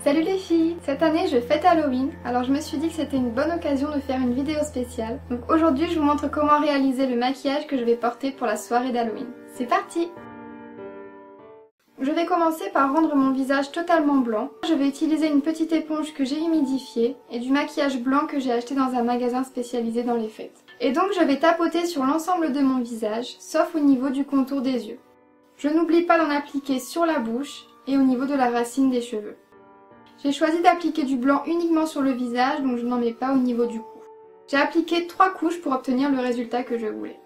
Salut les filles! Cette année je fête Halloween, alors je me suis dit que c'était une bonne occasion de faire une vidéo spéciale. Donc aujourd'hui je vous montre comment réaliser le maquillage que je vais porter pour la soirée d'Halloween. C'est parti! Je vais commencer par rendre mon visage totalement blanc. Je vais utiliser une petite éponge que j'ai humidifiée et du maquillage blanc que j'ai acheté dans un magasin spécialisé dans les fêtes. Et donc je vais tapoter sur l'ensemble de mon visage, sauf au niveau du contour des yeux. Je n'oublie pas d'en appliquer sur la bouche et au niveau de la racine des cheveux. J'ai choisi d'appliquer du blanc uniquement sur le visage, donc je n'en mets pas au niveau du cou. J'ai appliqué 3 couches pour obtenir le résultat que je voulais.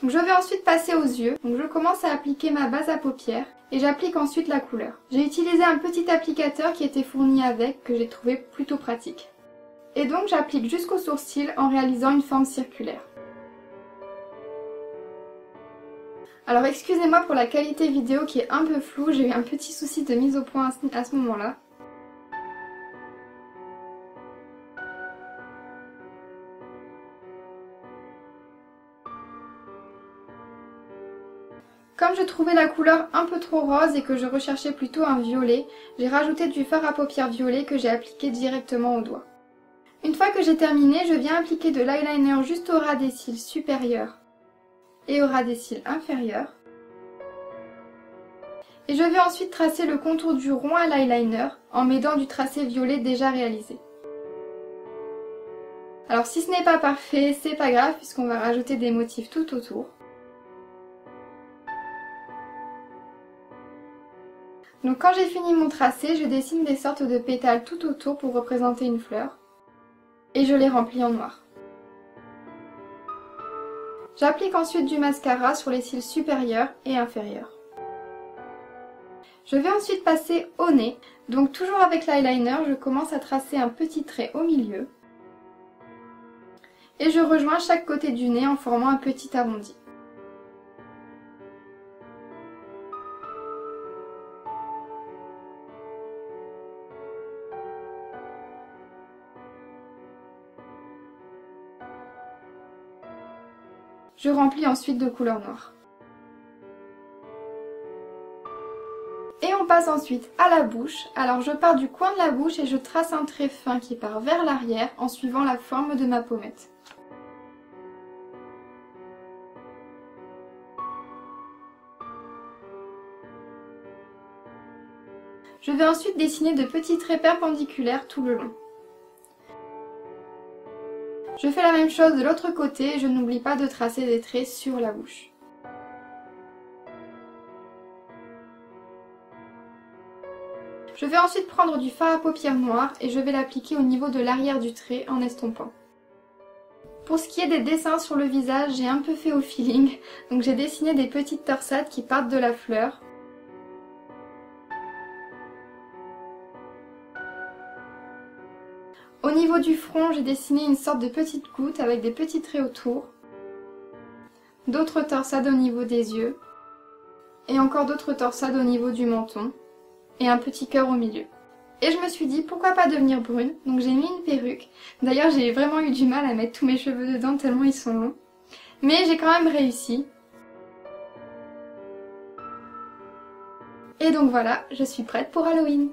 Donc je vais ensuite passer aux yeux, donc je commence à appliquer ma base à paupières et j'applique ensuite la couleur. J'ai utilisé un petit applicateur qui était fourni avec, que j'ai trouvé plutôt pratique. Et donc j'applique jusqu'aux sourcils en réalisant une forme circulaire. Alors excusez-moi pour la qualité vidéo qui est un peu floue, j'ai eu un petit souci de mise au point à ce moment-là. Comme je trouvais la couleur un peu trop rose et que je recherchais plutôt un violet, j'ai rajouté du fard à paupières violet que j'ai appliqué directement au doigt. Une fois que j'ai terminé, je viens appliquer de l'eyeliner juste au ras des cils supérieurs et au ras des cils inférieurs. Et je vais ensuite tracer le contour du rond à l'eyeliner en m'aidant du tracé violet déjà réalisé. Alors si ce n'est pas parfait, c'est pas grave puisqu'on va rajouter des motifs tout autour. Donc quand j'ai fini mon tracé, je dessine des sortes de pétales tout autour pour représenter une fleur. Et je les remplis en noir. J'applique ensuite du mascara sur les cils supérieurs et inférieurs. Je vais ensuite passer au nez. Donc toujours avec l'eyeliner, je commence à tracer un petit trait au milieu. Et je rejoins chaque côté du nez en formant un petit arrondi. Je remplis ensuite de couleur noire. Et on passe ensuite à la bouche. Alors je pars du coin de la bouche et je trace un trait fin qui part vers l'arrière en suivant la forme de ma pommette. Je vais ensuite dessiner de petits traits perpendiculaires tout le long. Je fais la même chose de l'autre côté, je n'oublie pas de tracer des traits sur la bouche. Je vais ensuite prendre du fard à paupières noir et je vais l'appliquer au niveau de l'arrière du trait en estompant. Pour ce qui est des dessins sur le visage, j'ai un peu fait au feeling, donc j'ai dessiné des petites torsades qui partent de la fleur. Au niveau du front, j'ai dessiné une sorte de petite goutte avec des petits traits autour, d'autres torsades au niveau des yeux, et encore d'autres torsades au niveau du menton, et un petit cœur au milieu. Et je me suis dit pourquoi pas devenir brune, donc j'ai mis une perruque. D'ailleurs j'ai vraiment eu du mal à mettre tous mes cheveux dedans tellement ils sont longs, mais j'ai quand même réussi. Et donc voilà, je suis prête pour Halloween.